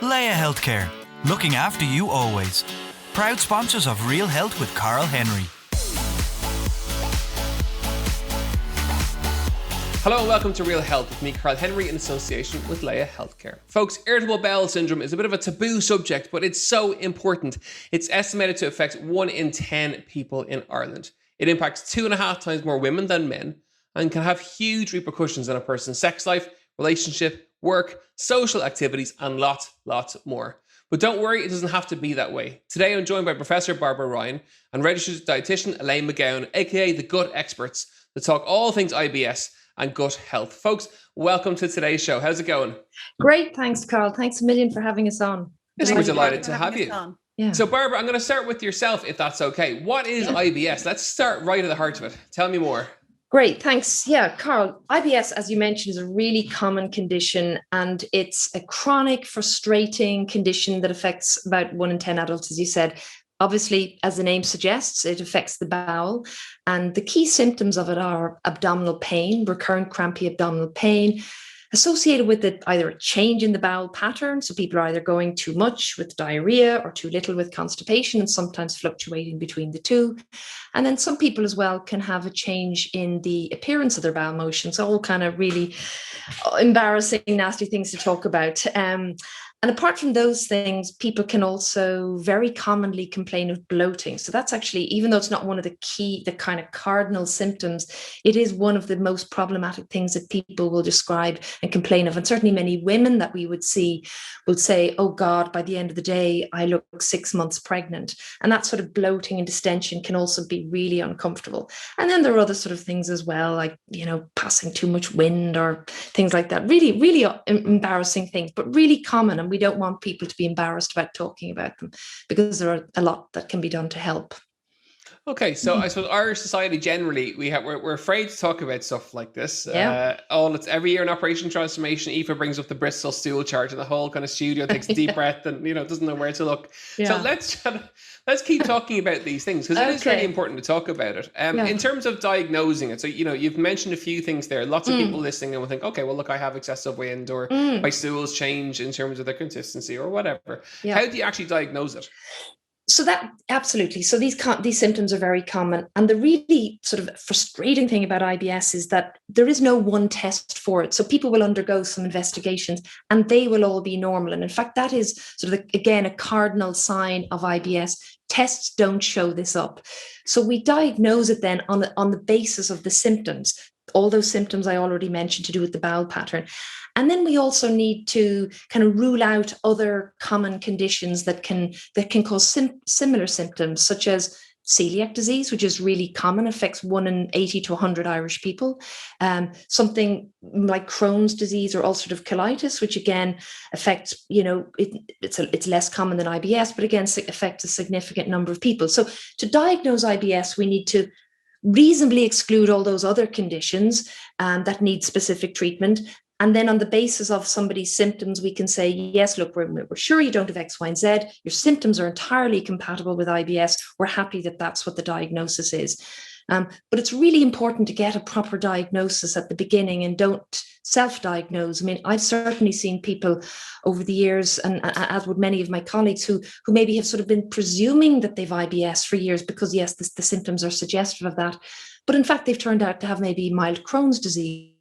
Leia Healthcare, looking after you always. Proud sponsors of Real Health with Carl Henry. Hello and welcome to Real Health with me, Carl Henry, in association with Leia Healthcare. Folks, irritable bowel syndrome is a bit of a taboo subject, but it's so important. It's estimated to affect 1 in 10 people in Ireland. It impacts 2.5 times more women than men and can have huge repercussions on a person's sex life, relationship, work, social activities, and lots more. But don't worry, it doesn't have to be that way. Today I'm joined by Professor Barbara Ryan and registered dietitian Elaine McGowan, aka the gut experts, to talk all things IBS and gut health. Folks, welcome to today's show. How's it going? Great, thanks, Carl. Thanks a million for having us on. We're delighted to have you. Yeah. So Barbara, I'm going to start with yourself, if that's okay. What is IBS? Let's start right at the heart of it. Tell me more. Great, thanks. Yeah, Carl, IBS, as you mentioned, is a really common condition, and it's a chronic, frustrating condition that affects about 1 in 10 adults, as you said. Obviously, as the name suggests, it affects the bowel, and the key symptoms of it are abdominal pain, recurrent crampy abdominal pain, associated with it either a change in the bowel pattern, so people are either going too much with diarrhea or too little with constipation, and sometimes fluctuating between the two. And then some people as well can have a change in the appearance of their bowel motions, all kind of really embarrassing, nasty things to talk about. And apart from those things, people can also very commonly complain of bloating. So that's actually, even though it's not one of the kind of cardinal symptoms, it is one of the most problematic things that people will describe and complain of. And certainly many women that we would see will say, oh God, by the end of the day, I look 6 months pregnant. And that sort of bloating and distension can also be really uncomfortable. And then there are other sort of things as well, like, passing too much wind or things like that. Really, really embarrassing things, but really common. And we don't want people to be embarrassed about talking about them because there are a lot that can be done to help. Okay, so I suppose our society generally, we're afraid to talk about stuff like this. Yeah. It's every year in Operation Transformation, Aoife brings up the Bristol stool chart, and the whole kind of studio takes a deep breath and doesn't know where to look. Yeah. So let's keep talking about these things because it is really important to talk about it. In terms of diagnosing it, so you've mentioned a few things there. Lots of people listening and will think, okay, well look, I have excessive wind, or my stools change in terms of their consistency, or whatever. Yeah. How do you actually diagnose it? So that absolutely. So these symptoms are very common. And the really sort of frustrating thing about IBS is that there is no one test for it. So people will undergo some investigations and they will all be normal. And in fact, that is sort of, again, a cardinal sign of IBS. Tests don't show this up. So we diagnose it then on the basis of the symptoms. All those symptoms I already mentioned to do with the bowel pattern. And then we also need to kind of rule out other common conditions that can cause similar symptoms, such as celiac disease, which is really common, affects 1 in 80 to 100 Irish people. Something like Crohn's disease or ulcerative colitis, which again affects, it's less common than IBS, but again affects a significant number of people. So to diagnose IBS, we need to reasonably exclude all those other conditions that need specific treatment. And then on the basis of somebody's symptoms, we can say, yes, look, we're sure you don't have X, Y, and Z. Your symptoms are entirely compatible with IBS. We're happy that that's what the diagnosis is. But it's really important to get a proper diagnosis at the beginning and don't self-diagnose. I mean, I've certainly seen people over the years, and as would many of my colleagues, who maybe have sort of been presuming that they've IBS for years because, yes, the symptoms are suggestive of that. But in fact, they've turned out to have maybe mild Crohn's disease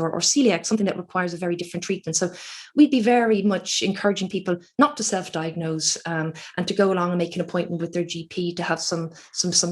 or celiac, something that requires a very different treatment. So we'd be very much encouraging people not to self-diagnose and to go along and make an appointment with their GP to have some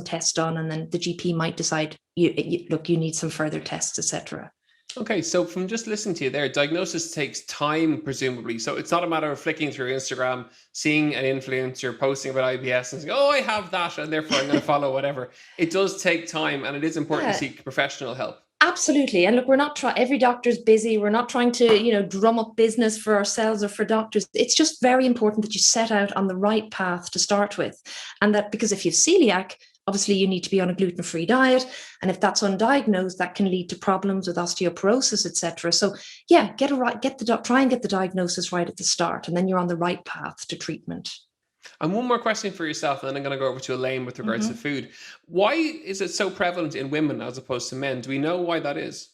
tests done, and then the GP might decide, you need some further tests, etc. Okay, so from just listening to you there, diagnosis takes time, presumably. So it's not a matter of flicking through Instagram, seeing an influencer posting about IBS and saying, oh, I have that, and therefore I'm going to follow whatever. It does take time, and it is important to seek professional help. Absolutely. And look, we're not every doctor's busy. We're not trying to, drum up business for ourselves or for doctors. It's just very important that you set out on the right path to start with. And that because if you have celiac, obviously you need to be on a gluten-free diet. And if that's undiagnosed, that can lead to problems with osteoporosis, etc. So yeah, try and get the diagnosis right at the start, and then you're on the right path to treatment. And one more question for yourself, and then I'm going to go over to Elaine with regards to food. Why is it so prevalent in women as opposed to men? Do we know why that is?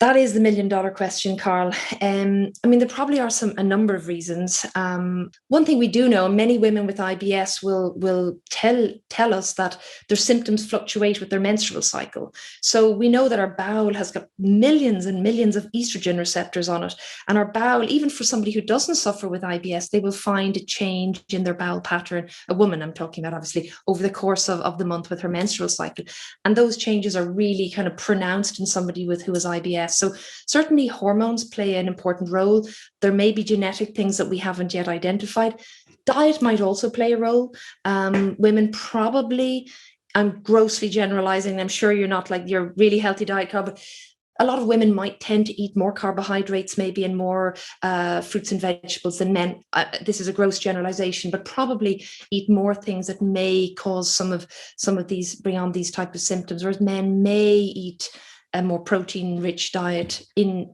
That is the $1 million question, Carl. I mean, there probably are a number of reasons. One thing we do know, many women with IBS will tell us that their symptoms fluctuate with their menstrual cycle. So we know that our bowel has got millions and millions of estrogen receptors on it, and our bowel, even for somebody who doesn't suffer with IBS, they will find a change in their bowel pattern. A woman, I'm talking about, obviously, over the course of the month with her menstrual cycle, and those changes are really kind of pronounced in somebody who has IBS. So certainly hormones play an important role. There may be genetic things that we haven't yet identified. Diet might also play a role. Women probably, I'm grossly generalizing, I'm sure you're not like your really healthy diet, Carl, but a lot of women might tend to eat more carbohydrates, maybe, and more fruits and vegetables than men. This is a gross generalization, but probably eat more things that may cause some of these, bring on these type of symptoms, whereas men may eat a more protein-rich diet in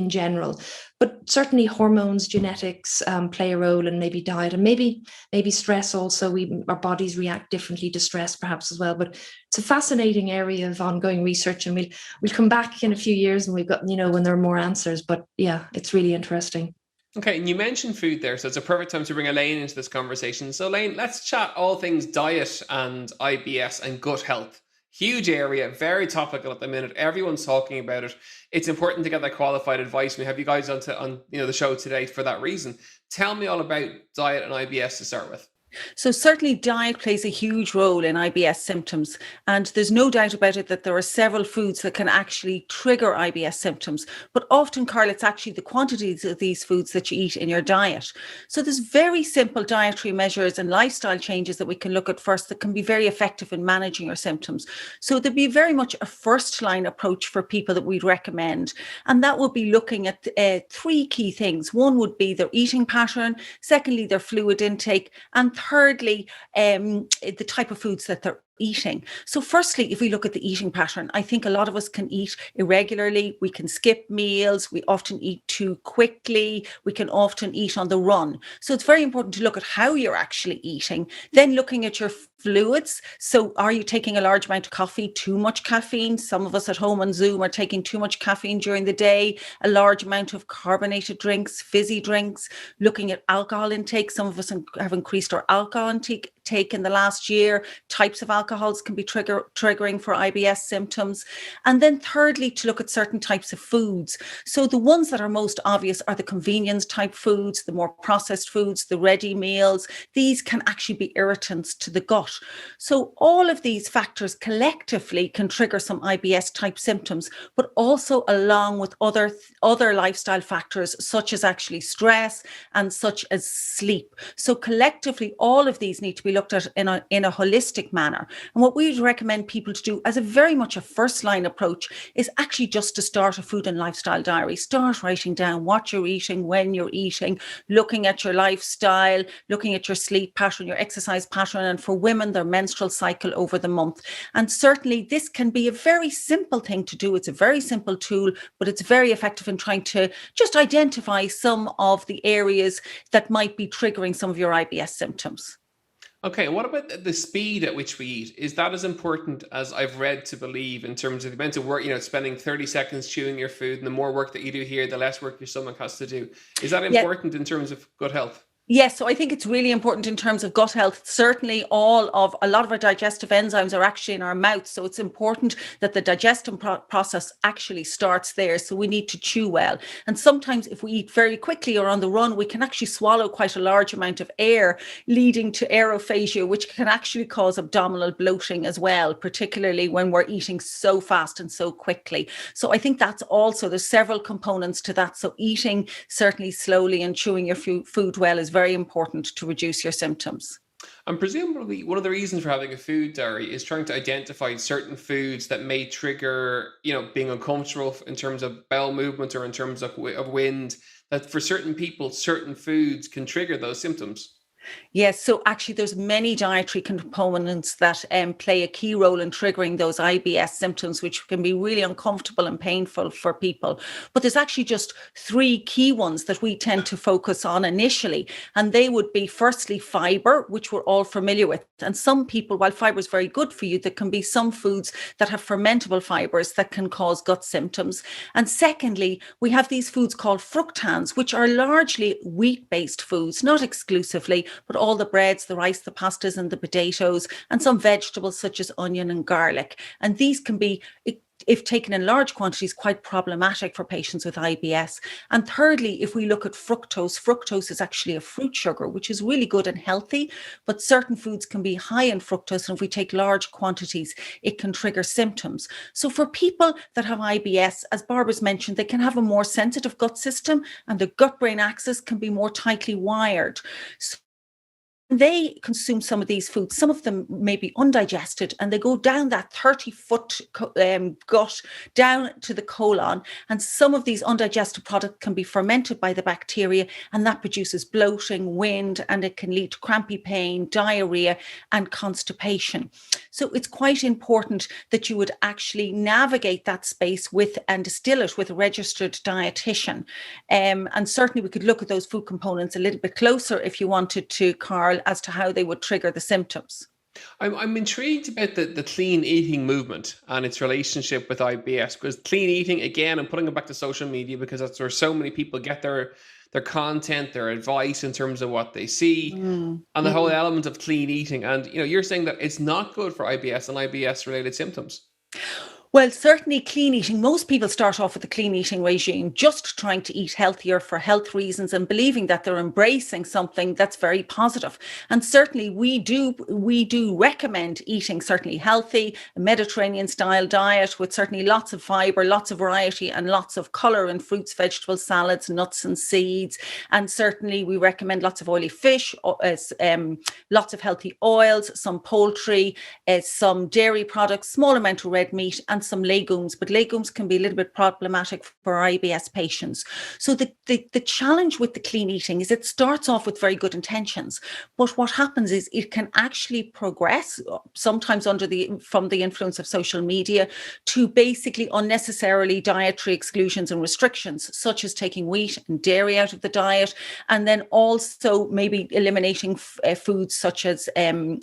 general. But certainly hormones, genetics play a role, and maybe diet, and maybe stress also. Our bodies react differently to stress perhaps as well. But it's a fascinating area of ongoing research, and we'll come back in a few years and we've got, when there are more answers. But yeah, it's really interesting. Okay, and you mentioned food there, so it's a perfect time to bring Elaine into this conversation. So Elaine, let's chat all things diet and IBS and gut health. Huge area, very topical at the minute. Everyone's talking about it. It's important to get that qualified advice. We have you guys on the show today for that reason. Tell me all about diet and IBS to start with. So certainly diet plays a huge role in IBS symptoms. And there's no doubt about it that there are several foods that can actually trigger IBS symptoms. But often, Carl, it's actually the quantities of these foods that you eat in your diet. So there's very simple dietary measures and lifestyle changes that we can look at first that can be very effective in managing your symptoms. So there'd be very much a first line approach for people that we'd recommend. And that would be looking at three key things. One would be their eating pattern. Secondly, their fluid intake. And thirdly, the type of foods that they're eating. So firstly, if we look at the eating pattern, I think a lot of us can eat irregularly. We can skip meals. We often eat too quickly. We can often eat on the run. So it's very important to look at how you're actually eating. Then looking at your fluids. So are you taking a large amount of coffee, too much caffeine? Some of us at home on Zoom are taking too much caffeine during the day, a large amount of carbonated drinks, fizzy drinks, looking at alcohol intake. Some of us have increased our alcohol intake in the last year. Types of alcohols can be triggering for IBS symptoms. And then thirdly, to look at certain types of foods. So the ones that are most obvious are the convenience type foods, the more processed foods, the ready meals. These can actually be irritants to the gut. So all of these factors collectively can trigger some IBS type symptoms, but also along with other lifestyle factors, such as actually stress and such as sleep. So collectively, all of these need to be looked at in a holistic manner. And what we would recommend people to do as a very much a first line approach is actually just to start a food and lifestyle diary. Start writing down what you're eating, when you're eating, looking at your lifestyle, looking at your sleep pattern, your exercise pattern, and for women, their menstrual cycle over the month. And certainly this can be a very simple thing to do. It's a very simple tool, but it's very effective in trying to just identify some of the areas that might be triggering some of your IBS symptoms. Okay, and what about the speed at which we eat? Is that as important as I've read to believe in terms of the amount of work, spending 30 seconds chewing your food, and the more work that you do here, the less work your stomach has to do? Is that important in terms of gut health? Yes, so I think it's really important in terms of gut health. Certainly a lot of our digestive enzymes are actually in our mouth. So it's important that the digestion process actually starts there. So we need to chew well. And sometimes if we eat very quickly or on the run, we can actually swallow quite a large amount of air, leading to aerophagia, which can actually cause abdominal bloating as well, particularly when we're eating so fast and so quickly. So I think there's several components to that. So eating certainly slowly and chewing your food well is very important to reduce your symptoms. And presumably one of the reasons for having a food diary is trying to identify certain foods that may trigger, being uncomfortable in terms of bowel movement or in terms of wind, that for certain people, certain foods can trigger those symptoms. Yes, so actually there's many dietary components that play a key role in triggering those IBS symptoms, which can be really uncomfortable and painful for people. But there's actually just three key ones that we tend to focus on initially. And they would be firstly fiber, which we're all familiar with. And some people, while fiber is very good for you, there can be some foods that have fermentable fibers that can cause gut symptoms. And secondly, we have these foods called fructans, which are largely wheat-based foods, not exclusively, but all the breads, the rice, the pastas, and the potatoes, and some vegetables such as onion and garlic. And these can be, if taken in large quantities, quite problematic for patients with IBS. And thirdly, if we look at fructose, fructose is actually a fruit sugar, which is really good and healthy, but certain foods can be high in fructose. And if we take large quantities, it can trigger symptoms. So for people that have IBS, as Barbara's mentioned, they can have a more sensitive gut system and the gut-brain axis can be more tightly wired. So they consume some of these foods, some of them may be undigested, and they go down that 30-foot gut down to the colon. And some of these undigested products can be fermented by the bacteria, and that produces bloating, wind, and it can lead to crampy pain, diarrhea, and constipation. So it's quite important that you would actually navigate that space with and distill it with a registered dietitian. And certainly we could look at those food components a little bit closer if you wanted to, Carl, as to how they would trigger the symptoms. I'm intrigued about the clean eating movement and its relationship with IBS, because clean eating, again, I'm putting it back to social media because that's where so many people get their content, their advice in terms of what they see, and the whole element of clean eating. And you're saying that it's not good for IBS and IBS related symptoms. Well, certainly clean eating. Most people start off with a clean eating regime, just trying to eat healthier for health reasons and believing that they're embracing something that's very positive. And certainly we do recommend eating certainly healthy, a Mediterranean style diet with certainly lots of fiber, lots of variety and lots of color in fruits, vegetables, salads, nuts and seeds. And certainly we recommend lots of oily fish, lots of healthy oils, some poultry, some dairy products, small amount of red meat, and some legumes, but legumes can be a little bit problematic for IBS patients. So the challenge with the clean eating is it starts off with very good intentions, but what happens is it can actually progress, sometimes from the influence of social media, to basically unnecessarily dietary exclusions and restrictions, such as taking wheat and dairy out of the diet, and then also maybe eliminating foods such as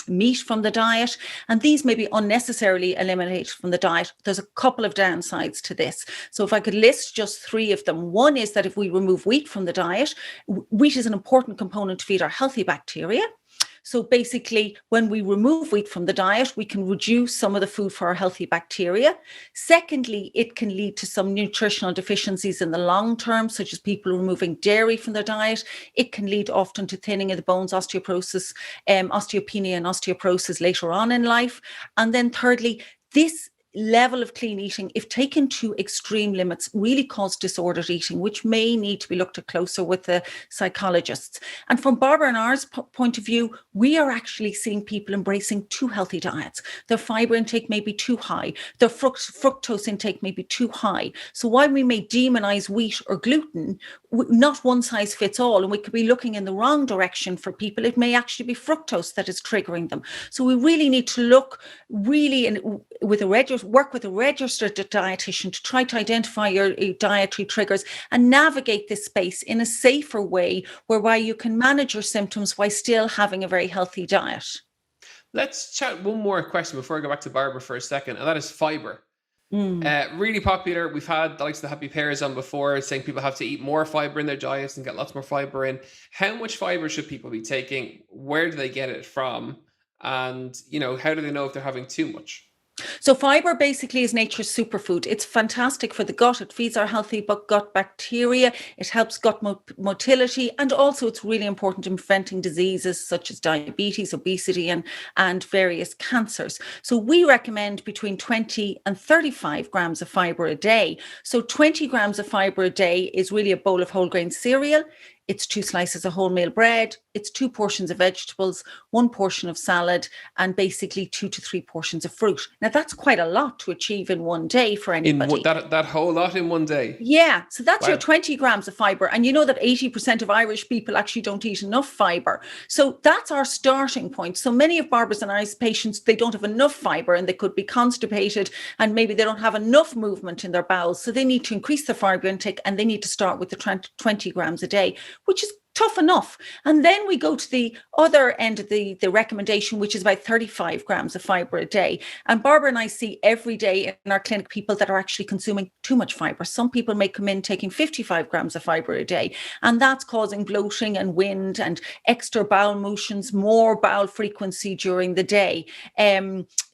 meat from the diet. And these may be unnecessarily eliminated from the diet. There's a couple of downsides to this. So if I could list just three of them, one is that if we remove wheat from the diet, wheat is an important component to feed our healthy bacteria. So basically, when we remove wheat from the diet, we can reduce some of the food for our healthy bacteria. Secondly, it can lead to some nutritional deficiencies in the long term, such as people removing dairy from their diet. It can lead often to thinning of the bones, osteoporosis, osteopenia and osteoporosis later on in life. And then thirdly, this level of clean eating, if taken to extreme limits, really cause disordered eating, which may need to be looked at closer with the psychologists. And from Barbara and ours point of view, we are actually seeing people embracing too healthy diets. Their fiber intake may be too high. Their fructose intake may be too high. So while we may demonize wheat or gluten, not one size fits all, and we could be looking in the wrong direction for people. It may actually be fructose that is triggering them. So we really need to look really work with a registered dietitian to try to identify your dietary triggers and navigate this space in a safer way, whereby you can manage your symptoms while still having a very healthy diet. Let's chat one more question before I go back to Barbara for a second, and that is fiber. Really popular. We've had the likes of the Happy Pears on before, saying people have to eat more fiber in their diets and get lots more fiber in. How much fiber should people be taking? Where do they get it from? And, how do they know if they're having too much? So fiber basically is nature's superfood. It's fantastic for the gut. It feeds our healthy gut bacteria. It helps gut motility. And also it's really important in preventing diseases such as diabetes, obesity, and various cancers. So we recommend between 20 and 35 grams of fiber a day. So 20 grams of fiber a day is really a bowl of whole grain cereal. It's 2 slices of wholemeal bread, it's 2 portions of vegetables, 1 portion of salad, and basically 2 to 3 portions of fruit. Now, that's quite a lot to achieve in one day for anybody. That whole lot in one day? Yeah, so that's your Wow. 20 grams of fiber. And you know that 80% of Irish people actually don't eat enough fiber. So that's our starting point. So many of Barbara's and I's patients, they don't have enough fiber and they could be constipated and maybe they don't have enough movement in their bowels. So they need to increase their fiber intake and they need to start with the 20 grams a day, which is tough enough. And then we go to the other end of the recommendation, which is about 35 grams of fiber a day. And Barbara and I see every day in our clinic people that are actually consuming too much fiber. Some people may come in taking 55 grams of fiber a day, and that's causing bloating and wind and extra bowel motions, more bowel frequency during the day.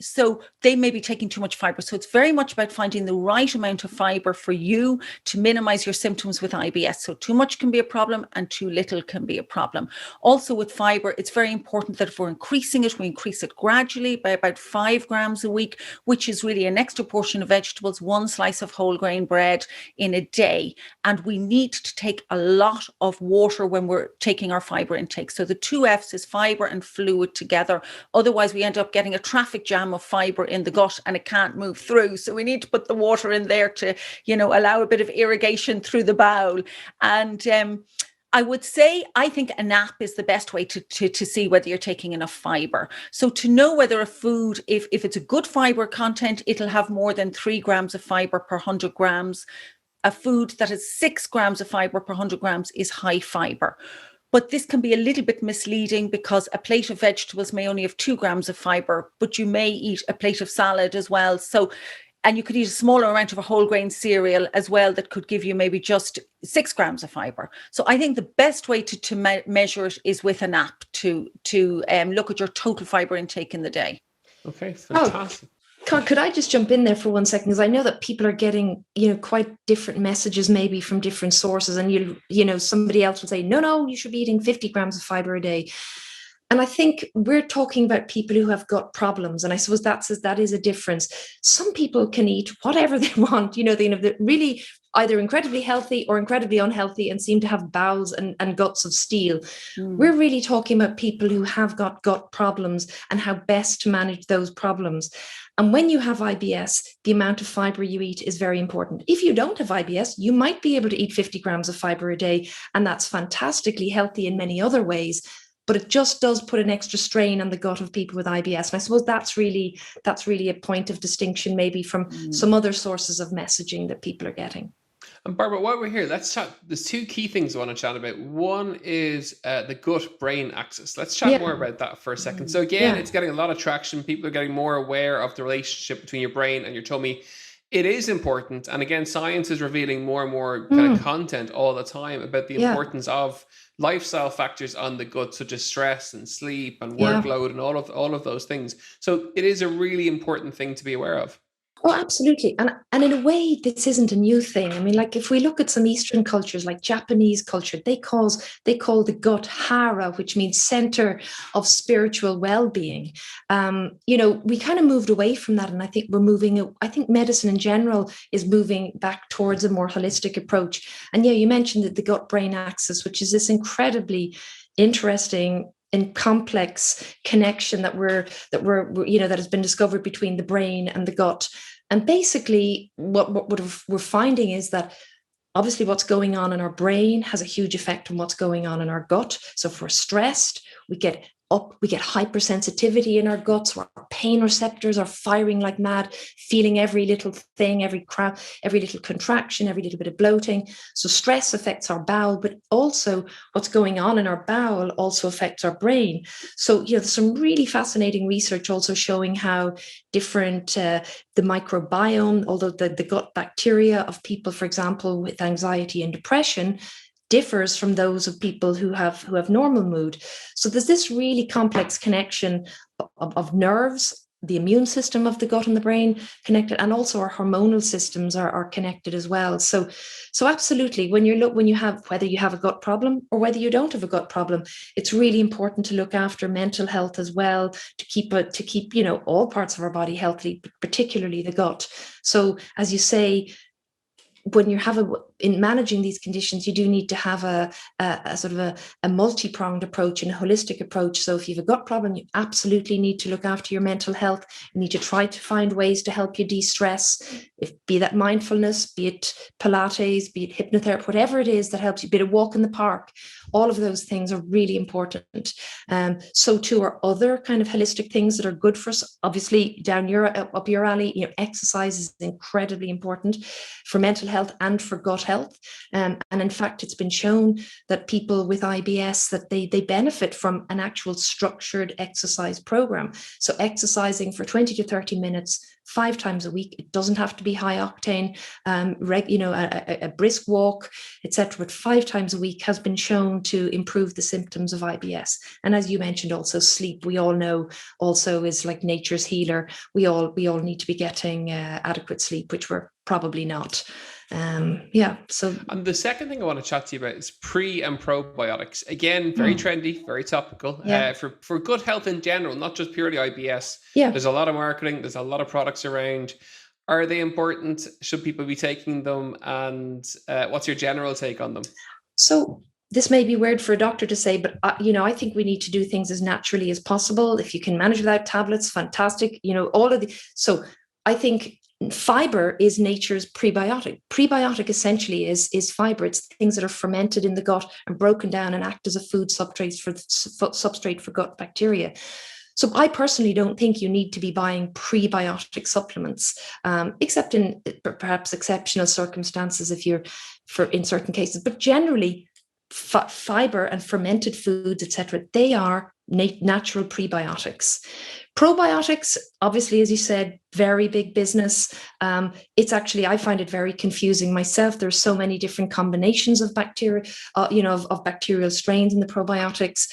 So they may be taking too much fiber. So it's very much about finding the right amount of fiber for you to minimize your symptoms with IBS. So too much can be a problem and too little can be a problem. Also with fiber, it's very important that if we're increasing it, we increase it gradually by about 5 grams a week, which is really an extra portion of vegetables, 1 slice of whole grain bread in a day. And we need to take a lot of water when we're taking our fiber intake. So the 2 F's is fiber and fluid together. Otherwise, we end up getting a traffic jam of fiber in the gut and it can't move through. So we need to put the water in there to, allow a bit of irrigation through the bowel. And I would say, I think a nap is the best way to see whether you're taking enough fiber. So to know whether a food, if it's a good fiber content, it'll have more than 3 grams of fiber per 100 grams. A food that has 6 grams of fiber per 100 grams is high fiber. But this can be a little bit misleading because a plate of vegetables may only have 2 grams of fiber, but you may eat a plate of salad as well. And you could eat a smaller amount of a whole grain cereal as well that could give you maybe just 6 grams of fiber. So I think the best way to measure it is with a nap to look at your total fiber intake in the day. Okay, fantastic. Could I just jump in there for 1 second? Because I know that people are getting, quite different messages maybe from different sources. And, somebody else will say, no, you should be eating 50 grams of fiber a day. And I think we're talking about people who have gut problems. And I suppose that is a difference. Some people can eat whatever they want, they're really either incredibly healthy or incredibly unhealthy and seem to have bowels and guts of steel. We're really talking about people who have got gut problems and how best to manage those problems. And when you have IBS, the amount of fiber you eat is very important. If you don't have IBS, you might be able to eat 50 grams of fiber a day, and that's fantastically healthy in many other ways. But it just does put an extra strain on the gut of people with IBS. And I suppose that's really a point of distinction maybe from some other sources of messaging that people are getting. And Barbara, while we're here, let's chat. There's 2 key things I want to chat about. One is the gut-brain axis. Let's chat more about that for a second. So again, it's getting a lot of traction. People are getting more aware of the relationship between your brain and your tummy. It is important. And again, science is revealing more and more kind of content all the time about the importance of lifestyle factors on the gut, such as stress and sleep and workload and all of those things. So it is a really important thing to be aware of. Oh, absolutely. And in a way, this isn't a new thing. I mean, like if we look at some Eastern cultures, like Japanese culture, they call the gut hara, which means center of spiritual well-being. We kind of moved away from that. And I think I think medicine in general is moving back towards a more holistic approach. And you mentioned the gut-brain axis, which is this incredibly interesting and complex connection that has been discovered between the brain and the gut. And basically what we're finding is that obviously what's going on in our brain has a huge effect on what's going on in our gut. So if we're stressed, we get hypersensitivity in our guts, where our pain receptors are firing like mad, feeling every little thing, every little contraction, every little bit of bloating. So stress affects our bowel, but also what's going on in our bowel also affects our brain. So, there's some really fascinating research also showing how different the microbiome, although the gut bacteria of people, for example, with anxiety and depression, differs from those of people who have normal mood. So there's this really complex connection of nerves, the immune system of the gut and the brain connected, and also our hormonal systems are connected as well. So absolutely, whether you have a gut problem or whether you don't have a gut problem, it's really important to look after mental health as well, to keep all parts of our body healthy, particularly the gut. So as you say, when you have in managing these conditions, you do need to have a sort of a multi-pronged approach and a holistic approach. So if you have a gut problem, you absolutely need to look after your mental health. You need to try to find ways to help you de-stress, be that mindfulness, be it Pilates, be it hypnotherapy, whatever it is that helps you, be it a walk in the park. All of those things are really important. So too are other kind of holistic things that are good for us. Obviously, up your alley, exercise is incredibly important for mental health and for gut health. And in fact, it's been shown that people with IBS, that they benefit from an actual structured exercise program. So exercising for 20 to 30 minutes 5 times a week. It doesn't have to be high octane, a brisk walk, etc. But 5 times a week has been shown to improve the symptoms of IBS. And as you mentioned, also sleep, we all know also is like nature's healer. We all need to be getting adequate sleep, which we're probably not. So and the second thing I want to chat to you about is pre and probiotics. Again, very trendy, very topical. For good health in general, not just purely IBS. There's a lot of marketing, there's a lot of products around. Are they important? Should people be taking them? And what's your general take on them? So this may be weird for a doctor to say, but I think we need to do things as naturally as possible. If you can manage without tablets, fantastic. So I think fiber is nature's prebiotic. Prebiotic essentially is fiber. It's things that are fermented in the gut and broken down and act as a food substrate for gut bacteria. So I personally don't think you need to be buying prebiotic supplements, except in perhaps exceptional circumstances in certain cases. But generally, fiber and fermented foods, etc., they are natural prebiotics. Probiotics, obviously, as you said, very big business. It's actually, I find it very confusing myself. There's so many different combinations of bacteria, of bacterial strains in the probiotics.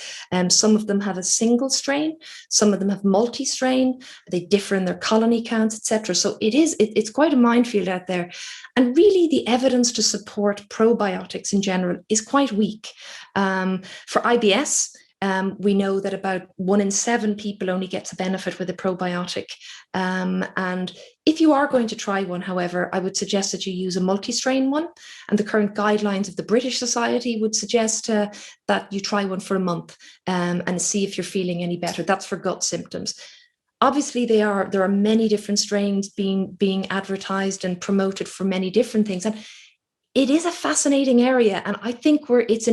Some of them have a single strain. Some of them have multi-strain. They differ in their colony counts, etc. So it's quite a minefield out there. And really, the evidence to support probiotics in general is quite weak. For IBS, we know that about 1 in 7 people only gets a benefit with a probiotic. And if you are going to try one, however, I would suggest that you use a multi-strain one. And the current guidelines of the British Society would suggest that you try one for a month and see if you're feeling any better. That's for gut symptoms. Obviously, there are many different strains being advertised and promoted for many different things. And it is a fascinating area, and I think it's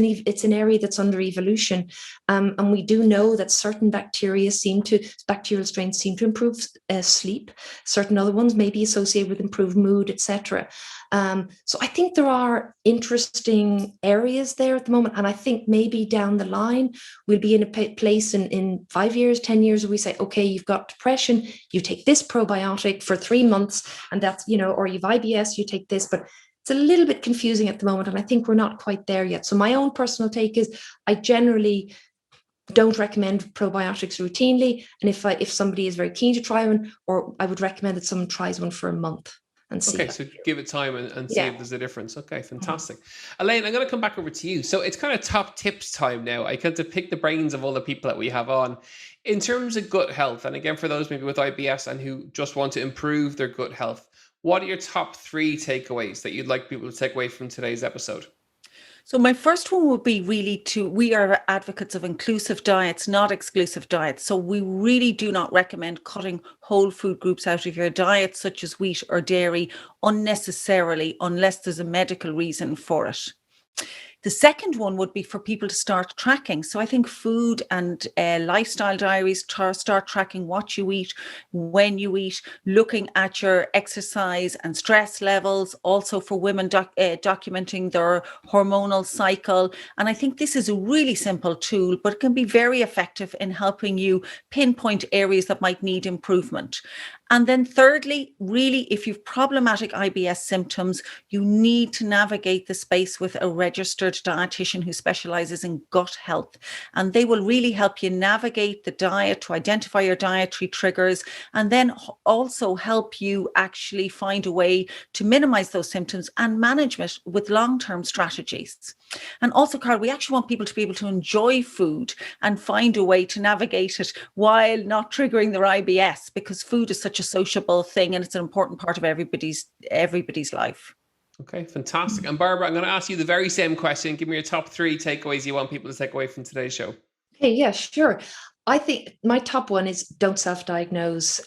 an area that's under evolution, and we do know that certain bacterial strains seem to improve sleep. Certain other ones may be associated with improved mood, etc. So I think there are interesting areas there at the moment, and I think maybe down the line we'll be in a place in 5 years, 10 years where we say, okay, you've got depression, you take this probiotic for 3 months, and that's or you've IBS, you take this, but it's a little bit confusing at the moment, and I think we're not quite there yet. So my own personal take is I generally don't recommend probiotics routinely. And if somebody is very keen to try one, or I would recommend that someone tries one for a month and see. Okay, so give it time and see if there's a difference. Okay, fantastic. Elaine, I'm going to come back over to you. So it's kind of top tips time now. I get to pick the brains of all the people that we have on. In terms of gut health, and again, for those maybe with IBS and who just want to improve their gut health, what are your top 3 takeaways that you'd like people to take away from today's episode? So my first one would be we are advocates of inclusive diets, not exclusive diets. So we really do not recommend cutting whole food groups out of your diet, such as wheat or dairy, unnecessarily, unless there's a medical reason for it. The second one would be for people to start tracking. So I think food and lifestyle diaries, start tracking what you eat, when you eat, looking at your exercise and stress levels, also for women documenting their hormonal cycle. And I think this is a really simple tool, but it can be very effective in helping you pinpoint areas that might need improvement. And then thirdly, really, if you've problematic IBS symptoms, you need to navigate the space with a registered dietitian who specializes in gut health. And they will really help you navigate the diet to identify your dietary triggers, and then also help you actually find a way to minimize those symptoms and manage it with long-term strategies. And also, Carl, we actually want people to be able to enjoy food and find a way to navigate it while not triggering their IBS, because food is such a sociable thing and it's an important part of everybody's life. Okay, fantastic. And Barbara, I'm going to ask you the very same question. Give me your top 3 takeaways you want people to take away from today's show. Okay, yeah, sure. I think my top one is don't self-diagnose.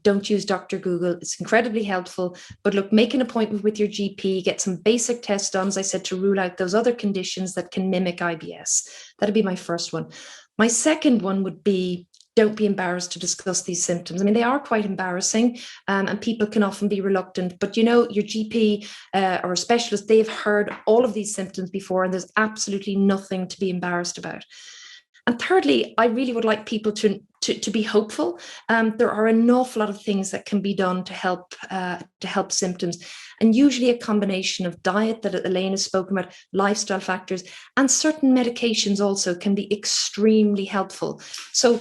Don't use Dr. Google. It's incredibly helpful. But look, make an appointment with your GP, get some basic tests done, as I said, to rule out those other conditions that can mimic IBS. That'd be my first one. My second one would be don't be embarrassed to discuss these symptoms. I mean, they are quite embarrassing, and people can often be reluctant, but your GP or a specialist, they've heard all of these symptoms before, and there's absolutely nothing to be embarrassed about. And thirdly, I really would like people to be hopeful. There are an awful lot of things that can be done to help symptoms, and usually a combination of diet that Elaine has spoken about, lifestyle factors, and certain medications also can be extremely helpful. So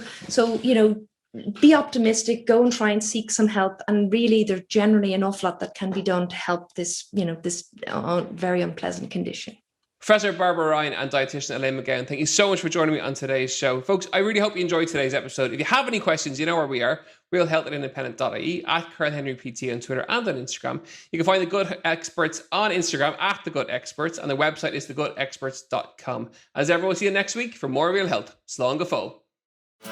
be optimistic, go and try and seek some help. And really, there's generally an awful lot that can be done to help this very unpleasant condition. Professor Barbara Ryan and dietitian Elaine McGowan, thank you so much for joining me on today's show. Folks, I really hope you enjoyed today's episode. If you have any questions, you know where we are, realhealth@independent.ie, at Carl Henry PT on Twitter and on Instagram. You can find The Good Experts on Instagram at The Good Experts, and the website is thegoodexperts.com. As ever, we'll see you next week for more Real Health. Slán go fóill.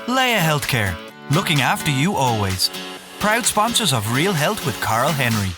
Leia Healthcare, looking after you always. Proud sponsors of Real Health with Carl Henry.